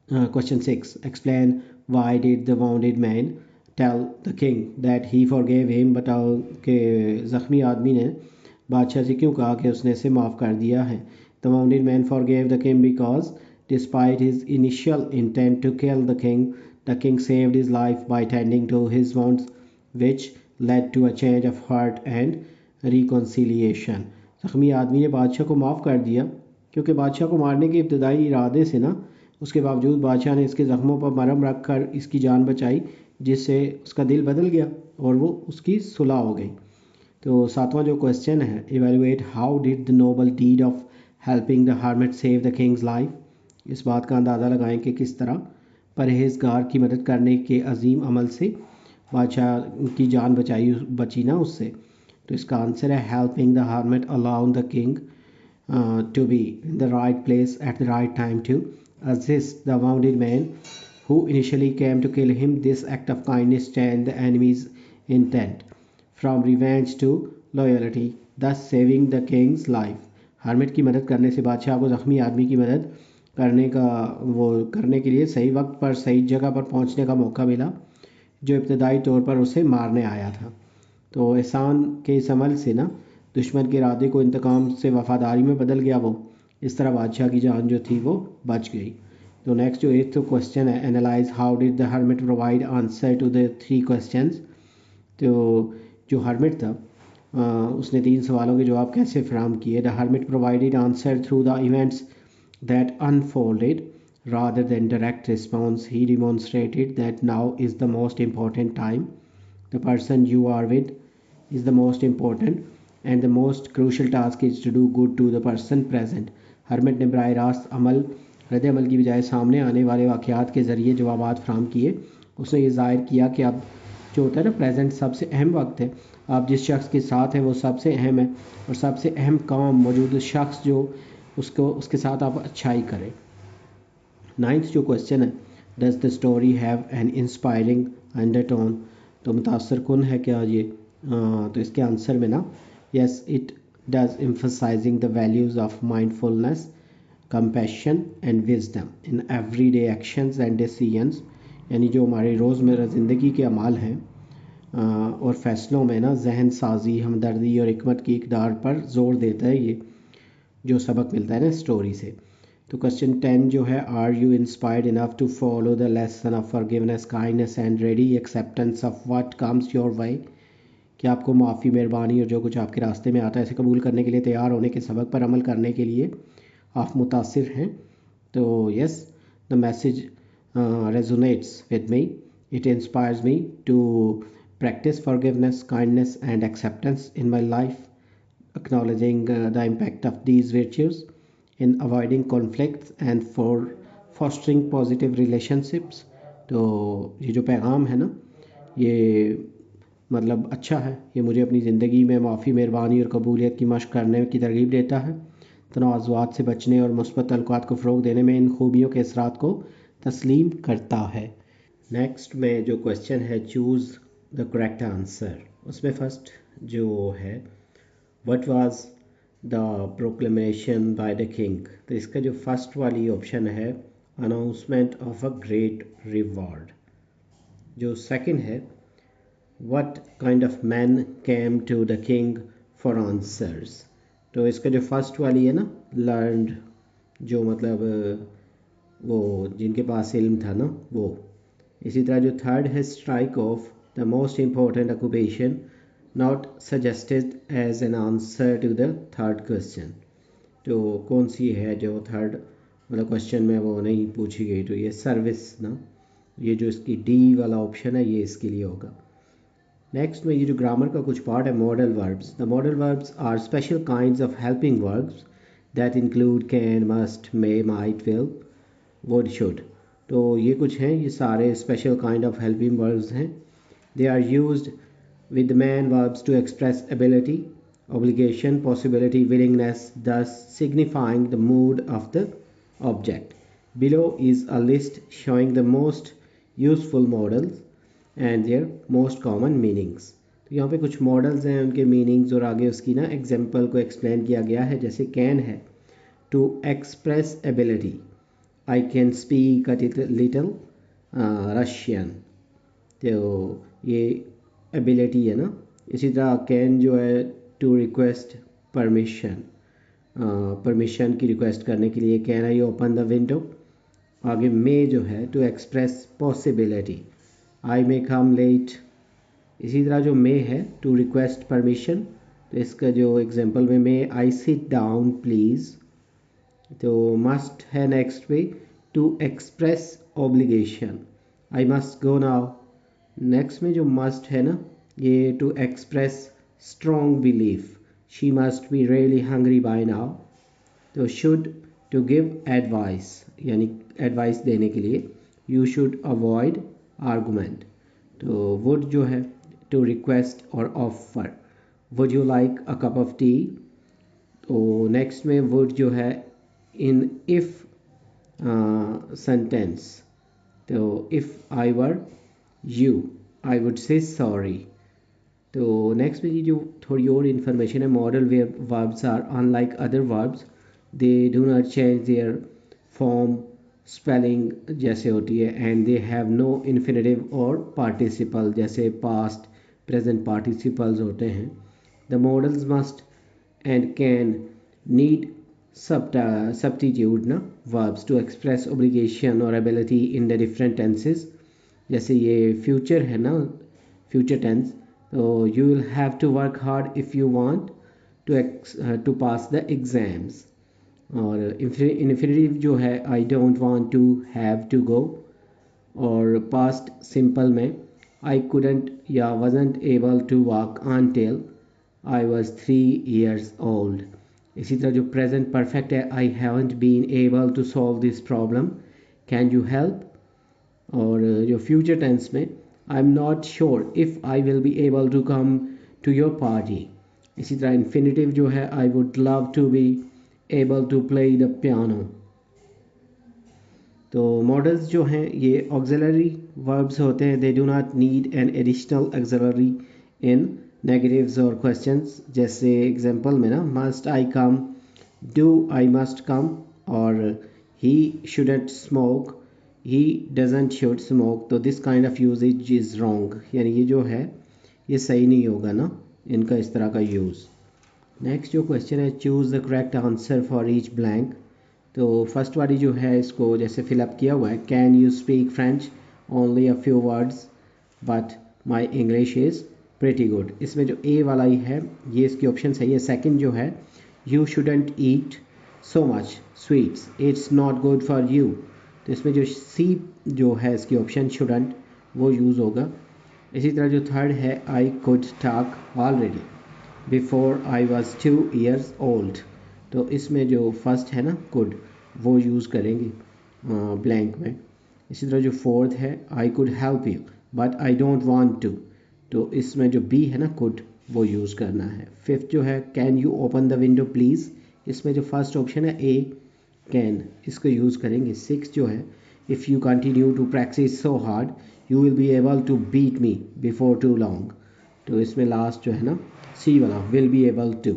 question 6, explain why did the wounded man tell the king that he forgave him. बताओ कि ज़ख्मी आदमी ने बादशाह से क्यों कहा कि उसने इसे माफ़ कर दिया है. The wounded man forgave the king because despite his initial intent to kill the king saved his life by tending to his wounds, which led to a change of heart and reconciliation. ज़ख्मी आदमी ने बादशाह को माफ़ कर दिया क्योंकि बादशाह को मारने के इब्तदाई इरादे से ना उसके बावजूद बादशाह ने इसके ज़ख्मों पर मरहम रख कर इसकी जान बचाई, जिससे उसका दिल बदल गया और वो उसकी सुलह हो गई. तो 7वां जो क्वेश्चन है, evaluate how did the noble deed of helping the hermit save the king's life. इस बात का अंदाज़ा लगाएं कि किस तरह परहेजगार की मदद करने के अजीम अमल से बादशाह की जान बची ना उससे. तो इसका आंसर है helping the hermit allowed the king to be in the right place at the right time to assist the wounded man who initially came to kill him. This act of kindness change the enemy's intent. from revenge to loyalty, thus saving the king's life. Hermit की मदद करने से बादशाह को ज़ख्मी आदमी की मदद करने के लिए सही वक्त पर सही जगह पर पहुंचने का मौका मिला, जो इब्तदाई तौर पर उसे मारने आया था। तो एहसान के इस अमल से ना दुश्मन के इरादे को इंतकाम से वफादारी में बदल गया वो। इस तरह बादशाह की जान जो थी वो बच गई। तो नेक्स्ट जो 8th क्वेश्चन है, analyse how did the hermit provide answer to the 3 questions. तो जो हर्मिट था उसने 3 सवालों के जवाब कैसे फराहम किए। The hermit provided answer through the events that unfolded rather than direct response. He demonstrated that now is the most important time. The person you are with is the most important and the most crucial task is to do good to the person present. Hermit ने बराह रास्त रद्द अमल की बजाय सामने आने वाले वाक़यात के ज़रिए जवाबात फराहम किए। उसने ये ज़ाहिर किया कि अब जो होता है ना प्रेजेंट सबसे अहम वक्त है, आप जिस शख्स के साथ हैं वो सबसे अहम है और सबसे अहम काम मौजूद शख्स जो उसके साथ आप अच्छाई करें। 9th जो क्वेश्चन है, does the story have an inspiring undertone. तो मुतासर कुन है क्या ये? तो इसके आंसर में ना yes it does emphasising the values of mindfulness, compassion and wisdom in everyday actions and decisions. यानी जो हमारे रोज़मर्रा ज़िंदगी के अमाल हैं और फैसलों में ना जहन साजी, हमदर्दी और हिकमत की इकदार पर ज़ोर देता है ये जो सबक मिलता है ना स्टोरी से। तो क्वेश्चन 10 जो है, are you inspired enough to follow the lesson of forgiveness, kindness and ready acceptance of what comes your way. कि आपको माफ़ी, मेहरबानी और जो कुछ आपके रास्ते में आता है इसे कबूल करने के लिए तैयार होने के सबक पर अमल करने के लिए आप मुतासिर हैं। तो yes, the message resonates with me, it inspires me to practice forgiveness, kindness and acceptance in my life, acknowledging the impact of these virtues in avoiding conflicts and for fostering positive relationships. तो ये जो पैगाम है ना ये मतलब अच्छा है, ये मुझे अपनी ज़िंदगी में माफ़ी, मेहरबानी और कबूलियत की मशक़ करने की तरगीब देता है, तनाज़ुआत से बचने और मुस्बत तल्लुकात को फ़रोग़ देने में इन खूबियों के असरात को तस्लीम करता है। नेक्स्ट में जो क्वेश्चन है, चूज़ द करेक्ट आंसर। उसमें फ़र्स्ट जो है, what was the proclamation by the king. तो इसका जो फर्स्ट वाली ऑप्शन है, announcement of a great reward. जो सेकंड है, what kind of man came to the king for answers. तो इसका जो फर्स्ट वाली है ना, लर्नड, जो मतलब वो जिनके पास इल्म था ना वो। इसी तरह जो थर्ड है, strike off the most important occupation not suggested as an answer to the third question. तो कौन सी है जो थर्ड मतलब क्वेश्चन में वो नहीं पूछी गई? तो ये सर्विस ना, ये जो इसकी डी वाला ऑप्शन है ये इसके लिए होगा। नेक्स्ट में ये जो ग्रामर का कुछ पार्ट है, modal verbs. The modal verbs are special kinds of helping verbs that include can, must, may, might, will, would, should. तो ये कुछ हैं, ये सारे special kind of helping verbs हैं। They are used with man verbs to express ability, obligation, possibility, willingness, thus signifying the mood of the object. Below is a list showing the most useful modals and their most common meanings. तो यहाँ पे कुछ models हैं, उनके meanings और आगे उसकी ना एग्जांपल को एक्सप्लेन किया गया है। जैसे कैन है, to express ability, I can speak a little Russian. तो ये एबिलिटी है ना। इसी तरह कैन जो है, टू रिक्वेस्ट परमिशन, परमिशन की रिक्वेस्ट करने के लिए can I open the window. आगे मे जो है, to express possibility, I may come late. इसी तरह जो मे है, टू रिक्वेस्ट परमिशन, तो इसका जो एग्जांपल में may I sit down please. तो मस्ट है नेक्स्ट पे, to express obligation, I must go now. Next में जो मस्ट है ना, ये to express strong belief, she must be really hungry by now. तो शुड, टू गिव एडवाइस, यानी एडवाइस देने के लिए, यू शुड अवॉइड आर्गूमेंट। तो वुड जो है, टू रिक्वेस्ट और offer, would you like a cup of tea. तो नेक्स्ट में वुड जो है, इन इफ़ सेंटेंस, तो if I were you, I would say sorry. तो नेक्स्ट में जो थोड़ी और इन्फॉर्मेशन है, model verbs are unlike other verbs, they do not change their form, spelling जैसे होती है, and they have no infinitive और participle जैसे past present participles होते हैं. The models must and can need substitute ना verbs to express obligation or ability in the different tenses. जैसे ये फ्यूचर है ना, फ्यूचर टेंस, तो you will have to work hard if you want to pass the exams. और infinitive जो है, I don't want to have to go. और past simple में आई कुडंट या wasn't able to walk until I was 3 years old. इसी तरह जो present perfect है, I haven't been able to solve this problem, can you help. और जो future tense में, I am not sure if I will be able to come to your party. इसी तरह infinitive जो है, I would love to be able to play the piano. तो modals जो हैं ये ऑक्सिलरी वर्ब्स होते हैं, they do not need an additional auxiliary in negatives और क्वेश्चंस. जैसे एग्जांपल में ना, must I come, do I must come, और he shouldn't smoke, he doesn't should smoke. तो this kind of usage is wrong, यानी ये जो है ये सही नहीं होगा ना इनका इस तरह का यूज़. नेक्स्ट जो क्वेश्चन है, choose the correct answer for each blank. तो फर्स्ट वाली जो है इसको जैसे फिलअप किया हुआ है, can you speak French, only a few words but my English is pretty good. इसमें जो ए वाला ही है ये इसकी ऑप्शन सही है. सेकंड जो है, you shouldn't eat so much sweets, it's not good for you. तो इसमें जो सी जो है इसकी ऑप्शन शुडंट वो यूज़ होगा. इसी तरह जो थर्ड है, I could talk already before I was 2 years old. तो इसमें जो फर्स्ट है ना कुड, वो यूज़ करेंगे ब्लैंक में. इसी तरह जो फोर्थ है, I could help you but I don't want to. तो इसमें जो बी है ना कुड, वो यूज़ करना है. फिफ्थ जो है, can you open the window please. इसमें जो फर्स्ट ऑप्शन है ए कैन, इसको यूज़ करेंगे. सिक्स जो है, if you continue to practise so hard you will be able to beat me before too long. तो इसमें लास्ट जो है ना सी वाला, will be able to.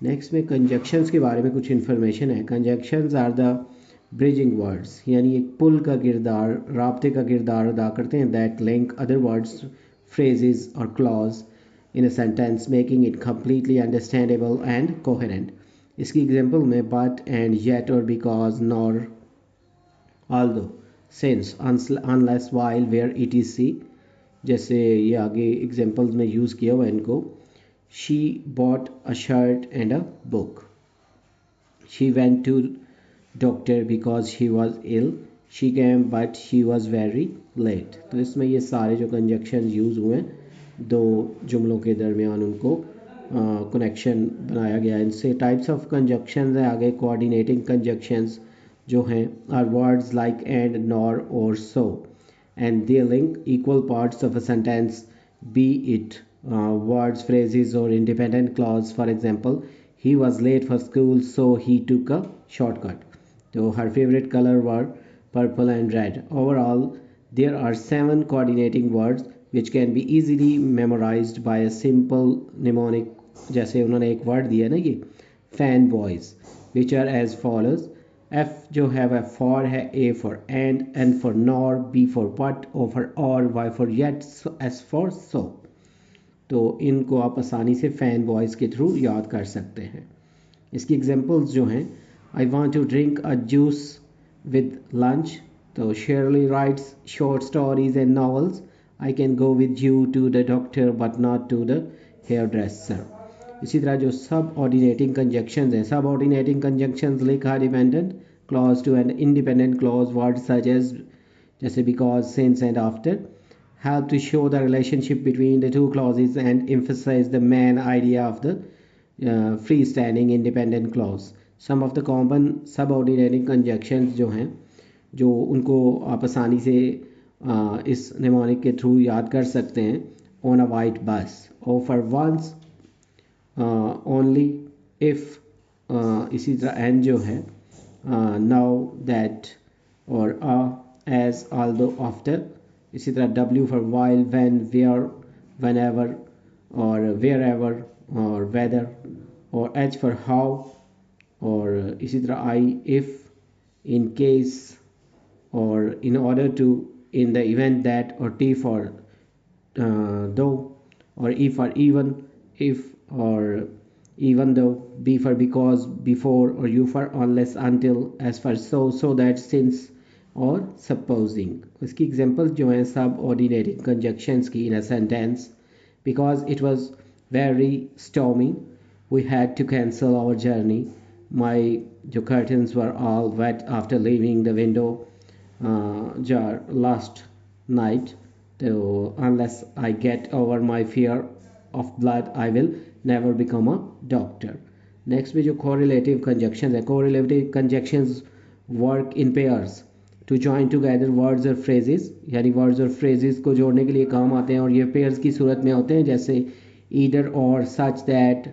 Next में कंजक्शंस के बारे में कुछ इन्फॉर्मेशन है. Conjunctions are the bridging words, यानी एक पुल का किरदार, राब्ते का किरदार अदा करते हैं, that link other words, phrases और clause in a sentence, making it completely understandable and coherent. इसकी एग्जांपल में बट एंड येट और because, nor, although, since, unless, while, where, etc. जैसे ये आगे एग्जांपल्स में यूज़ किया हुआ है इनको. She bought a shirt and a book. She went to doctor because she was ill. She came but she was very late. तो इसमें ये सारे जो कंजक्शन यूज़ हुए हैं दो जुमलों के दरमियान, उनको कनेक्शन बनाया गया है. इनसे टाइप्स ऑफ कंजक्शंस हैं आगे. कोऑर्डिनेटिंग कंजक्शंस जो हैं are words like and, nor और so, and they link equal parts of a sentence, be it words, phrases or independent clause. For example, he was late for school so he took a shortcut. So her favorite color were purple and red. Overall, there are 7 coordinating words which can be easily memorized by a simple mnemonic. जैसे उन्होंने एक word दिया ना, ये fan boys, which are as follows. F जो है वह for है, A for and, N for nor, B for but, O for or, Y for yet, S for so. तो इनको आप आसानी से फैन वॉइस के थ्रू याद कर सकते हैं. इसकी एग्जांपल्स जो हैं, I want to drink a juice with lunch. तो Shirley writes short stories and novels. I can go with you to the doctor but not to the hair dresser. इसी तरह जो सब ऑर्डिनेटिंग कंजक्शंस हैं, subordinating conjunctions link are dependent clause to an independent clause. Word such as जैसे because, since and after help to show the relationship between the two clauses and emphasize the main idea of the freestanding independent clause. Some of the common subordinating conjunctions जो हैं, जो उनको आप आसानी से इस mnemonic के थ्रू याद कर सकते हैं. on a white bus, offer once, only, if, इसी तरह and जो है now, that और as, although, after. इसी तरह W for while, when, where, whenever or wherever और whether और H for how और इसी तरह I if in case or in order to in the event that or T for though or E for even if or even though B for because before or U for unless until S for so that since और supposing उसकी examples जो हैं subordinating conjunctions की in a sentence because it was very stormy we had to cancel our journey my जो curtains were all wet after leaving the window jar last night so unless I get over my fear of blood I will never become a doctor. Next में जो correlative conjunctions है correlative conjunctions work in pairs to join together words or phrases यानी words और phrases को जोड़ने के लिए काम आते हैं और ये pairs की सूरत में होते हैं जैसे either or such that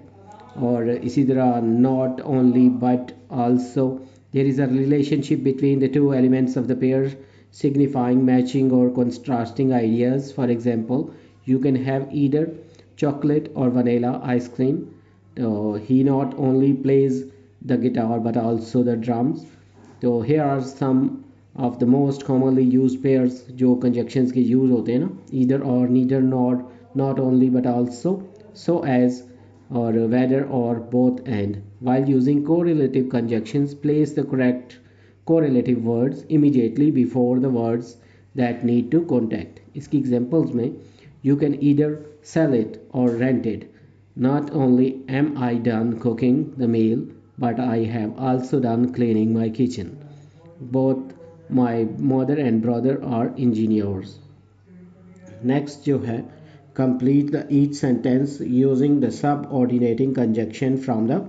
और इसी तरह not only but also there is a relationship between the two elements of the pair signifying matching or contrasting ideas. For example, you can have either chocolate or vanilla ice cream. He not only plays the guitar but also the drums. So here are some of the most commonly used pairs जो conjunctions के use होते हैं ना either or neither nor not only but also so as or whether or both and. While using correlative conjunctions, place the correct correlative words immediately before the words that need to contact. इसकी examples में you can either sell it or rent it. Not only am I done cooking the meal, but I have also done cleaning my kitchen. Both my mother and brother are engineers. Next जो है complete the each sentence using the subordinating conjunction from the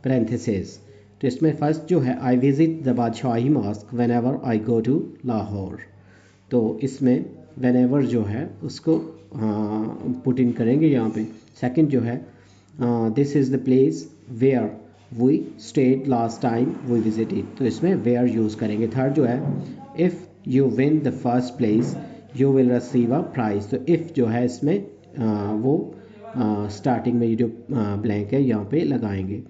parentheses. तो इसमें first जो है I visit the Badshahi mosque whenever I go to Lahore. तो इसमें whenever जो है उसको पुट इन करेंगे यहाँ पे. सेकंड जो है this is the place where we stayed last time we visited. तो इसमें where यूज़ करेंगे. थर्ड जो है if you win the first place you will receive a prize. तो if जो है इसमें वो स्टार्टिंग में ये जो ब्लैंक है यहाँ पे लगाएंगे.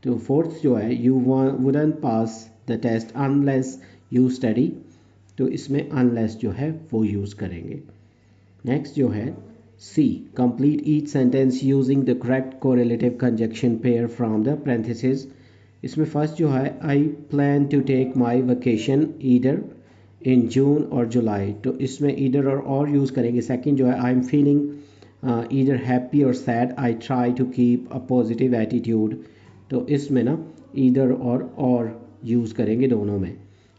तो फोर्थ जो है you wouldn't pass the test unless you study. तो इसमें unless जो है वो यूज़ करेंगे. नेक्स्ट जो है C. Complete each sentence using the correct correlative conjunction pair from the parentheses. इसमें फर्स्ट जो है I plan to take my vacation either in June or July. तो इसमें either और यूज़ करेंगे. सेकंड जो है I am feeling either happy or sad. I try to keep a positive attitude. तो इसमें ना either और यूज़ करेंगे दोनों में.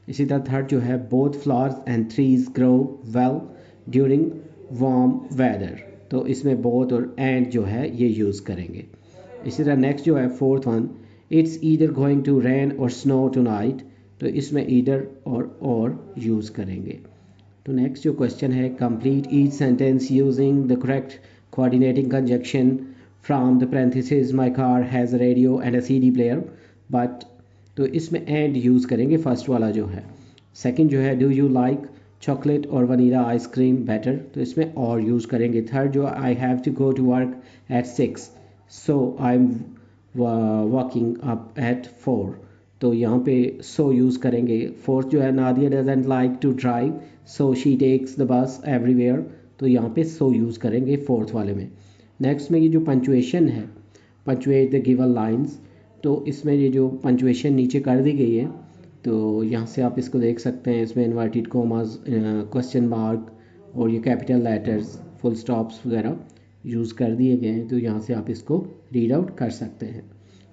इसी तरह थर्ड जो है both flowers and trees grow well during warm weather. तो इसमें both और and जो है ये यूज़ करेंगे. इसी तरह नेक्स्ट जो है fourth one it's either going to rain or snow tonight. तो इसमें either और यूज़ करेंगे. तो नेक्स्ट जो क्वेश्चन है complete each sentence using the correct coordinating conjunction from the parentheses. My car has a radio and a CD player but तो इसमें and use करेंगे फर्स्ट वाला जो है. सेकंड जो है do you like chocolate or vanilla ice cream better. तो इसमें और यूज़ करेंगे. थर्ड जो I have to go to work at 6 so I'm waking up at 4. तो यहाँ पे so यूज़ करेंगे. फोर्थ जो है Nadia doesn't like to drive so she takes the bus everywhere. तो यहाँ पे so यूज़ करेंगे फोर्थ वाले में. नेक्स्ट में ये जो पंचुएशन है पंचुएट द गिवन लाइंस. तो इसमें ये जो पंचुएशन नीचे कर दी गई है तो यहाँ से आप इसको देख सकते हैं. इसमें इन्वर्टेड कोमास क्वेश्चन मार्क और ये कैपिटल लेटर्स फुल स्टॉप्स वगैरह यूज़ कर दिए गए हैं. तो यहाँ से आप इसको रीड आउट कर सकते हैं.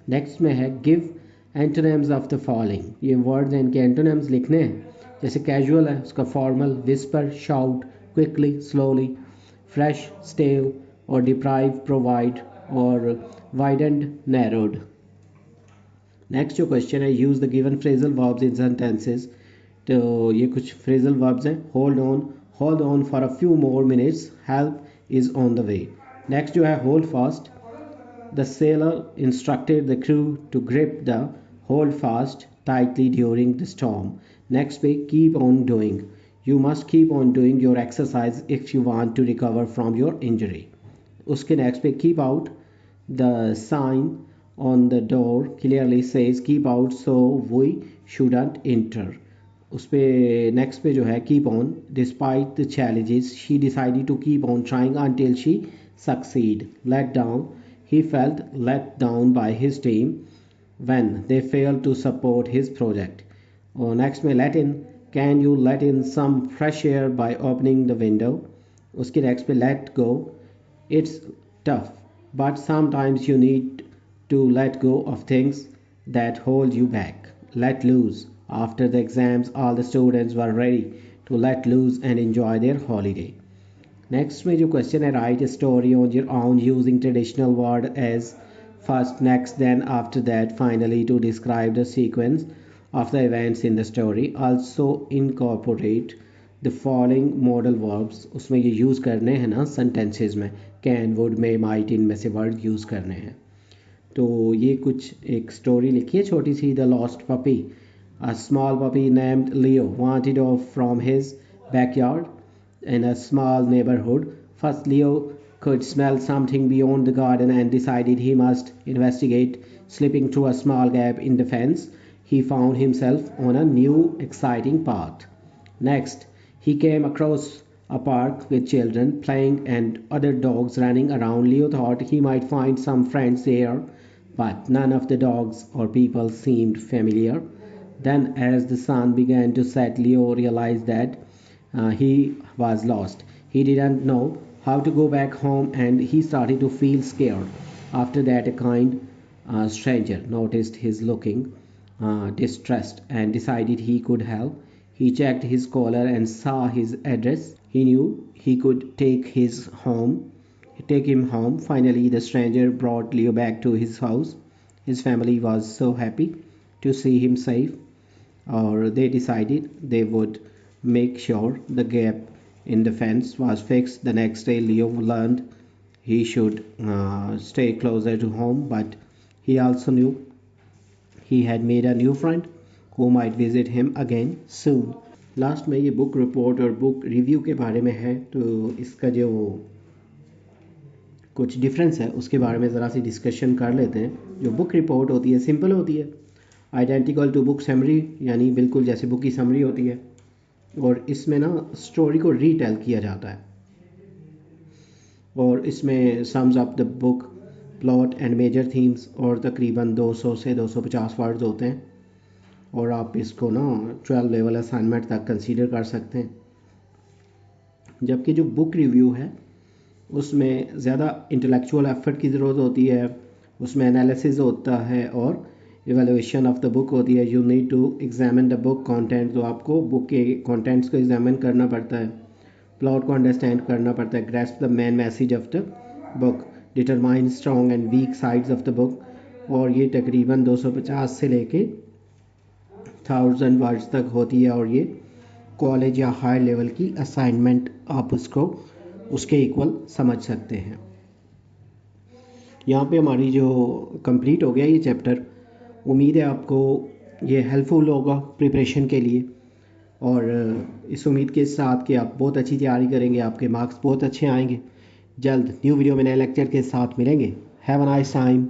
नेक्स्ट में है give antonyms of the following. ये वर्ड्स हैं इनके एंटोनिम्स लिखने हैं. जैसे कैजुअल है उसका formal whisper shout quickly slowly fresh stale और डिप्राइव प्रोवाइड और वाइडेंड नैरोड. नेक्स्ट जो क्वेश्चन है use the given phrasal verbs in sentences. तो ये कुछ फ्रेजल वर्ब्स हैं. Hold on for a few more minutes help is on the way. Next जो है hold fast. The sailor instructed the crew to grip the hold fast tightly during the storm. Next पे keep on doing. You must keep on doing your exercise if you want to recover from your injury. उसके next पे keep out the sign on the door clearly says keep out so we shouldn't enter. उस पे next पे जो है keep on despite the challenges she decided to keep on trying until she succeed। let down he felt let down by his team when they failed to support his project। और next में let in can you let in some fresh air by opening the window। उसके next पे let go it's tough but sometimes you need to let go of things that hold you back। let loose after the exams all the students were ready to let loose and enjoy their holiday। Next में जो question है write story on your own using traditional word as first next then after that finally to describe the sequence of the events in the story। also incorporate the following modal verbs। उसमें ये use करने हैं ना sentences में can would may might इनमें से word use करने हैं। तो ये कुछ एक स्टोरी लिखी है छोटी see the lost puppy. a small puppy named Leo wanted off from his backyard in a small neighborhood। first Leo could smell something beyond the garden and decided he must investigate। slipping through a small gap in the fence he found himself on a new exciting path। next he came across a park with children playing and other dogs running around। Leo thought he might find some friends there but none of the dogs or people seemed familiar। then as the sun began to set Leo realized that he was lost। he didn't know how to go back home and he started to feel scared। after that a kind stranger noticed his looking distressed and decided he could help। he checked his collar and saw his address। he knew he could take him home। finally the stranger brought Leo back to his house। his family was so happy to see him safe or they decided they would make sure the gap in the fence was fixed। the next day Leo learned he should stay closer to home but he also knew he had made a new friend who might visit him again soon। Last में ये book report और book review के बारे में है तो इसका जो कुछ डिफरेंस है उसके बारे में ज़रा सी डिस्कशन कर लेते हैं। जो बुक रिपोर्ट होती है सिंपल होती है आइडेंटिकल टू बुक समरी यानी बिल्कुल जैसे बुक की समरी होती है और इसमें ना स्टोरी को रीटेल किया जाता है और इसमें sums up the book plot and major themes और तकरीबन 200 से 250 वर्ड्स होते हैं और आप इसको ना 12 लेवल असाइनमेंट तक कंसीडर कर सकते हैं। जबकि जो बुक रिव्यू है उसमें ज़्यादा इंटेलेक्चुअल एफर्ट की ज़रूरत होती है उसमें एनालिसिस होता है और इवेलुएशन ऑफ द बुक होती है। You need to examine the book content तो आपको बुक के कंटेंट्स को एग्जामिन करना पड़ता है प्लॉट को अंडरस्टैंड करना पड़ता है grasp the main message of the book determine strong and weak sides of the book और ये तकरीबन 250 से लेके 1000 वर्ड्स तक होती है और ये कॉलेज या हाई लेवल की असाइनमेंट आप उसको उसके इक्वल समझ सकते हैं। यहाँ पे हमारी जो कंप्लीट हो गया ये चैप्टर। उम्मीद है आपको ये हेल्पफुल होगा प्रिपरेशन के लिए और इस उम्मीद के साथ कि आप बहुत अच्छी तैयारी करेंगे आपके मार्क्स बहुत अच्छे आएंगे। जल्द न्यू वीडियो में नए लेक्चर के साथ मिलेंगे। Have a nice time.